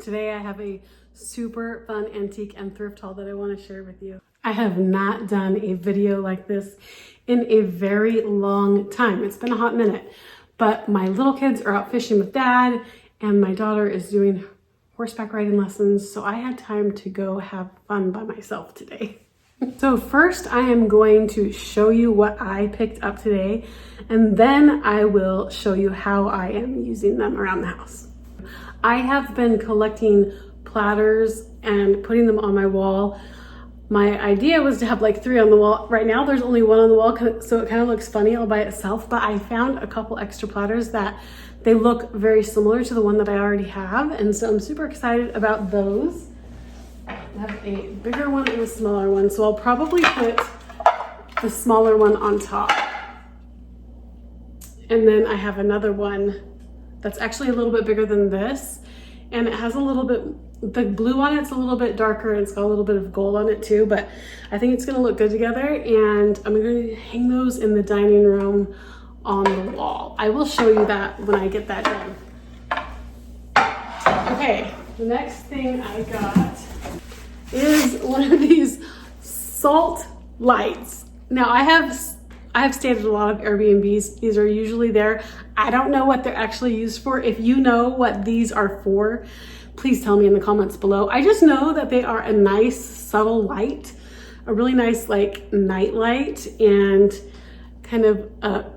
Today I have a super fun antique and thrift haul that I want to share with you. I have not done a video like this in a very long time. It's been a hot minute, but my little kids are out fishing with dad and my daughter is doing horseback riding lessons, so I had time to go have fun by myself today. So first I am going to show you what I picked up today, and then I will show you how I am using them around the house. I have been collecting platters and putting them on my wall. My idea was to have like 3 on the wall. Right now there's only 1 on the wall, so it kind of looks funny all by itself, but I found a couple extra platters that they look very similar to the one that I already have, and so I'm super excited about those. I have a bigger one and a smaller one, so I'll probably put the smaller one on top. And then I have another one that's actually a little bit bigger than this, and it has a little bit, the blue on it's a little bit darker and it's got a little bit of gold on it too, but I think it's gonna look good together, and I'm gonna hang those in the dining room on the wall. I will show you that when I get that done. Okay, the next thing I got is one of these salt lights. Now I have stayed at a lot of Airbnbs. These are usually there. I don't know what they're actually used for. If you know what these are for, please tell me in the comments below. I just know that they are a nice subtle light, a really nice like night light, and kind of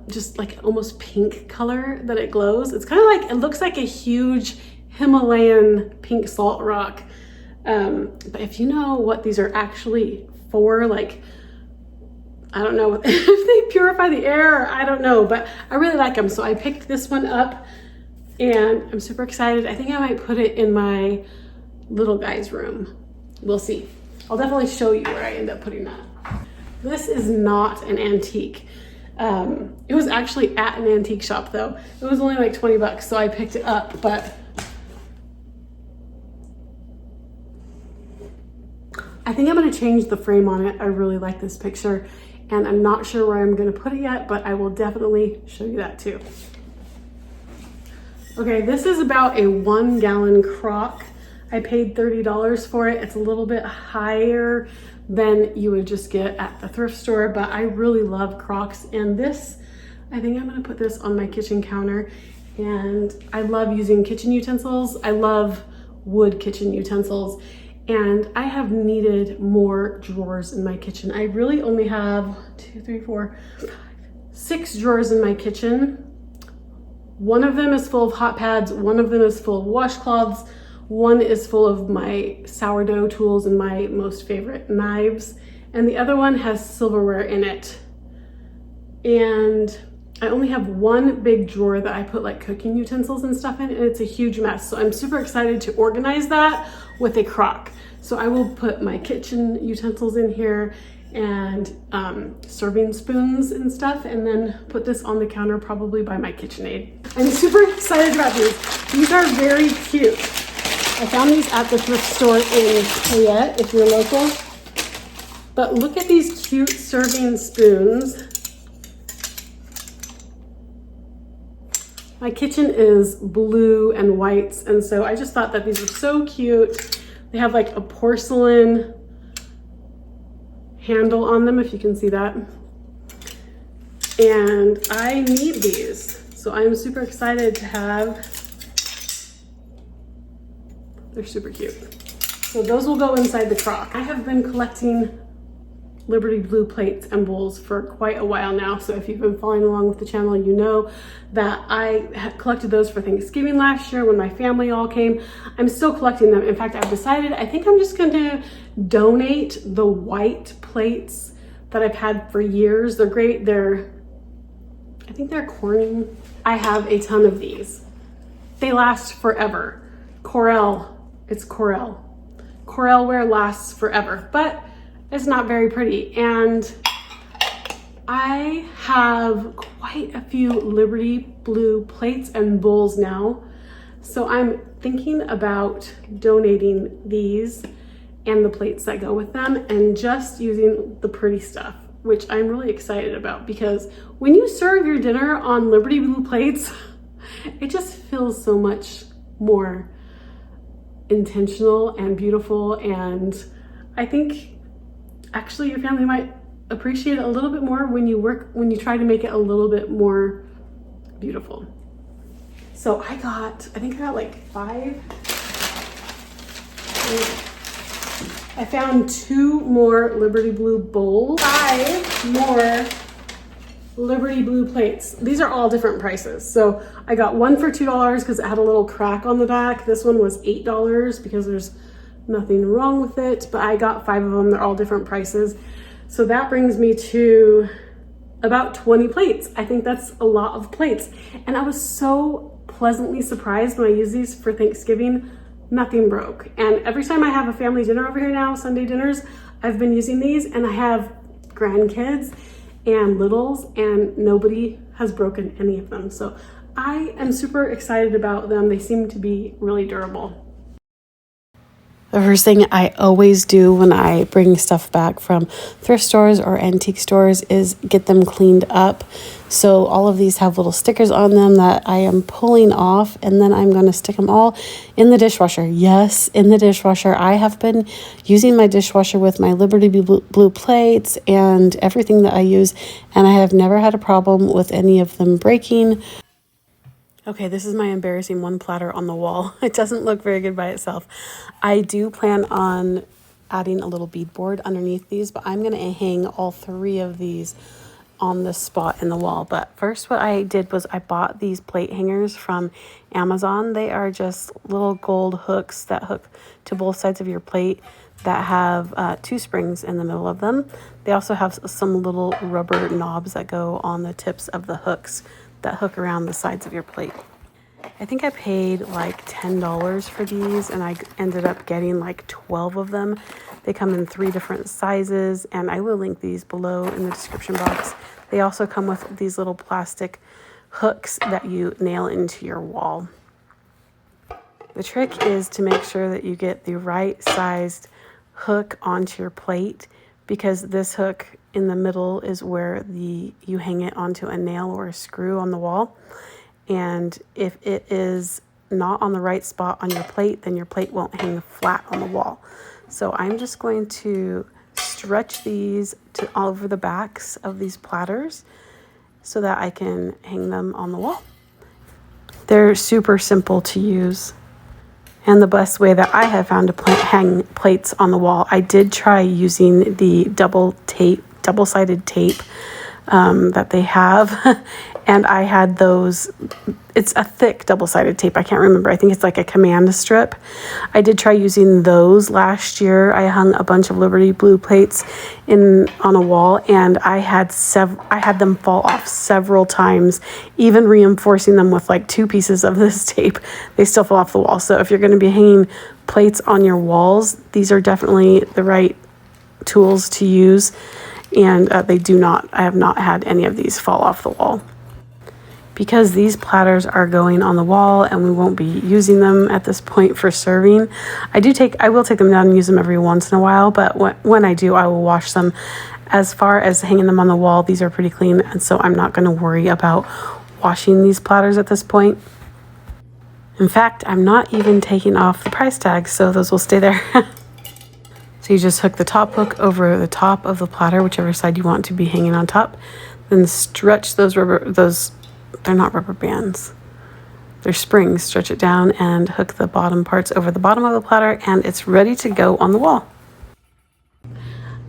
just like almost pink color that it glows. It's kind of like, it looks like a huge Himalayan pink salt rock. But if you know what these are actually for, like, I don't know if they purify the air, or I don't know, but I really like them. So I picked this one up and I'm super excited. I think I might put it in my little guy's room. We'll see. I'll definitely show you where I end up putting that. This is not an antique. It was actually at an antique shop though. It was only like 20 bucks, so I picked it up, but I think I'm gonna change the frame on it. I really like this picture, and I'm not sure where I'm gonna put it yet, but I will definitely show you that too. Okay, this is about a 1-gallon crock. I paid $30 for it. It's a little bit higher than you would just get at the thrift store, but I really love crocks. And this, I think I'm gonna put this on my kitchen counter. And I love using kitchen utensils. I love wood kitchen utensils. And I have needed more drawers in my kitchen. I really only have 6 drawers in my kitchen. One of them is full of hot pads, one of them is full of washcloths, one is full of my sourdough tools and my most favorite knives, and the other one has silverware in it. And I only have one big drawer that I put like cooking utensils and stuff in, and it's a huge mess. So I'm super excited to organize that with a crock. So I will put my kitchen utensils in here and serving spoons and stuff, and then put this on the counter probably by my KitchenAid. I'm super excited about these. These are very cute. I found these at the thrift store in Fayette, if you're local. But look at these cute serving spoons. My kitchen is blue and whites, and so I just thought that these are so cute. They have like a porcelain handle on them, if you can see that. And I need these, so I'm super excited to have. They're super cute. So those will go inside the crock. I have been collecting Liberty Blue plates and bowls for quite a while now. So if you've been following along with the channel, you know that I had collected those for Thanksgiving last year when my family all came. I'm still collecting them. In fact, I've decided, I think I'm just going to donate the white plates that I've had for years. They're great. I think they're Corning. I have a ton of these. They last forever. It's Corel. Corelware lasts forever, but it's not very pretty. And I have quite a few Liberty Blue plates and bowls now. So I'm thinking about donating these and the plates that go with them and just using the pretty stuff, which I'm really excited about, because when you serve your dinner on Liberty Blue plates, it just feels so much more intentional and beautiful, and I think actually your family might appreciate it a little bit more when you try to make it a little bit more beautiful. So I think I got like 5. I found 2 more Liberty Blue bowls, 5 more Liberty Blue plates. These are all different prices. So I got one for $2 because it had a little crack on the back. This one was $8 because there's nothing wrong with it, but I got 5 of them. They're all different prices. So that brings me to about 20 plates. I think that's a lot of plates. And I was so pleasantly surprised when I used these for Thanksgiving. Nothing broke. And every time I have a family dinner over here now, Sunday dinners, I've been using these, and I have grandkids and littles, and nobody has broken any of them. So I am super excited about them. They seem to be really durable. The first thing I always do when I bring stuff back from thrift stores or antique stores is get them cleaned up. So all of these have little stickers on them that I am pulling off, and then I'm going to stick them all in the dishwasher. Yes, in the dishwasher. I have been using my dishwasher with my Liberty Blue plates and everything that I use, and I have never had a problem with any of them breaking. Okay, this is my embarrassing one platter on the wall. It doesn't look very good by itself. I do plan on adding a little beadboard underneath these, but I'm going to hang all 3 of these on the spot in the wall. But first what I did was I bought these plate hangers from Amazon. They are just little gold hooks that hook to both sides of your plate that have 2 springs in the middle of them. They also have some little rubber knobs that go on the tips of the hooks that hook around the sides of your plate. I think I paid like $10 for these, and I ended up getting like 12 of them. They come in 3 different sizes, and I will link these below in the description box. They also come with these little plastic hooks that you nail into your wall. The trick is to make sure that you get the right sized hook onto your plate, because this hook in the middle is where you hang it onto a nail or a screw on the wall. And if it is not on the right spot on your plate, then your plate won't hang flat on the wall. So I'm just going to stretch these to all over the backs of these platters so that I can hang them on the wall. They're super simple to use. And the best way that I have found to hang plates on the wall, I did try using the double-sided tape that they have. And I had those, it's a thick double-sided tape. I can't remember. I think it's like a command strip. I did try using those last year. I hung a bunch of Liberty Blue plates on a wall, and I had them fall off several times, even reinforcing them with like 2 pieces of this tape. They still fall off the wall. So if you're going to be hanging plates on your walls, these are definitely the right tools to use. And I have not had any of these fall off the wall. Because these platters are going on the wall and we won't be using them at this point for serving, I will take them down and use them every once in a while, but when I do, I will wash them. As far as hanging them on the wall, these are pretty clean, and so I'm not going to worry about washing these platters at this point. In fact, I'm not even taking off the price tags, so those will stay there. So you just hook the top hook over the top of the platter, whichever side you want to be hanging on top. Then stretch they're not rubber bands, they're springs. Stretch it down and hook the bottom parts over the bottom of the platter, and it's ready to go on the wall.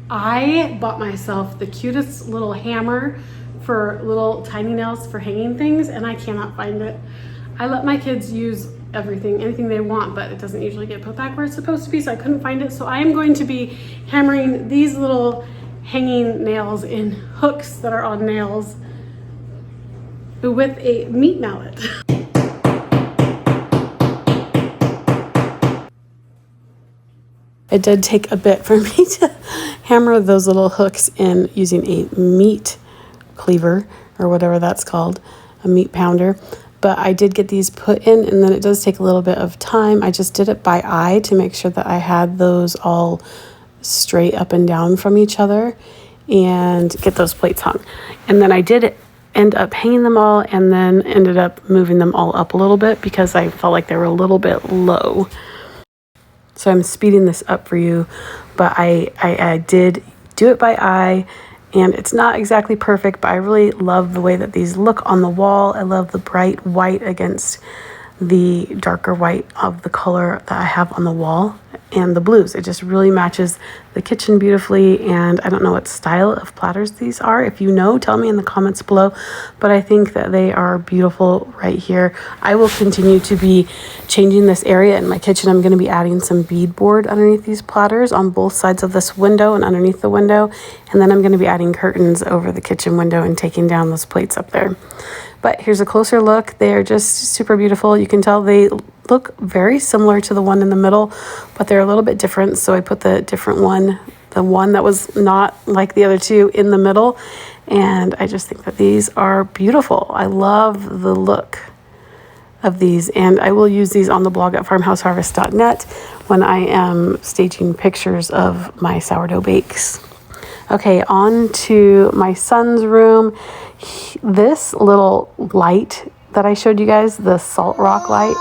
I bought myself the cutest little hammer for little tiny nails for hanging things, and I cannot find it. I let my kids use anything they want, but it doesn't usually get put back where it's supposed to be, so I couldn't find it. So I am going to be hammering these little hanging nails in hooks that are on nails with a meat mallet. It did take a bit for me to hammer those little hooks in using a meat cleaver, or whatever that's called, a meat pounder. But I did get these put in, and then it does take a little bit of time. I just did it by eye to make sure that I had those all straight up and down from each other and get those plates hung. And then I did end up hanging them all, and then ended up moving them all up a little bit because I felt like they were a little bit low. So I'm speeding this up for you, but I did do it by eye, and it's not exactly perfect, but I really love the way that these look on the wall. I love the bright white against the darker white of the color that I have on the wall, and the blues. It just really matches the kitchen beautifully. And I don't know what style of platters these are. If you know, tell me in the comments below, but I think that they are beautiful right here. I will continue to be changing this area in my kitchen. I'm going to be adding some beadboard underneath these platters on both sides of this window and underneath the window, and then I'm going to be adding curtains over the kitchen window and taking down those plates up there. But here's a closer look. They are just super beautiful. You can tell they look very similar to the one in the middle, but they're a little bit different. So I put the different one, the one that was not like the other two, in the middle. And I just think that these are beautiful. I love the look of these, and I will use these on the blog at farmhouseharvest.net when I am staging pictures of my sourdough bakes. Okay, on to my son's room. This little light that I showed you guys, the salt rock light,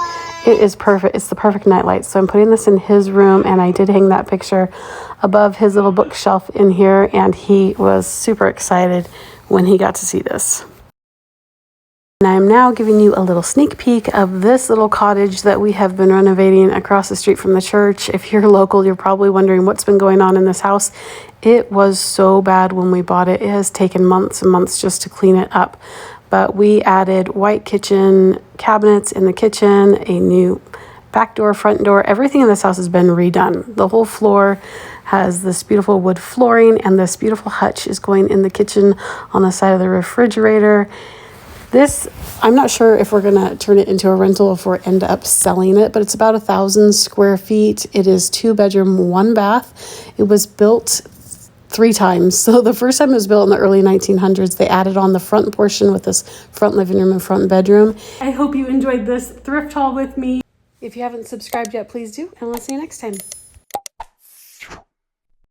it is perfect. It's the perfect night light. So I'm putting this in his room, and I did hang that picture above his little bookshelf in here, and he was super excited when he got to see this. And I'm now giving you a little sneak peek of this little cottage that we have been renovating across the street from the church. If you're local, you're probably wondering what's been going on in this house. It was so bad when we bought it. It has taken months and months just to clean it up. But we added white kitchen cabinets in the kitchen, a new back door, front door. Everything in this house has been redone. The whole floor has this beautiful wood flooring, and this beautiful hutch is going in the kitchen on the side of the refrigerator. This, I'm not sure if we're going to turn it into a rental or if we end up selling it, but it's about 1,000 square feet. It is 2-bedroom, 1 bath. It was built 3 times. So the first time it was built in the early 1900s. They added on the front portion with this front living room and front bedroom. I hope you enjoyed this thrift haul with me. If you haven't subscribed yet, please do, and we'll see you next time.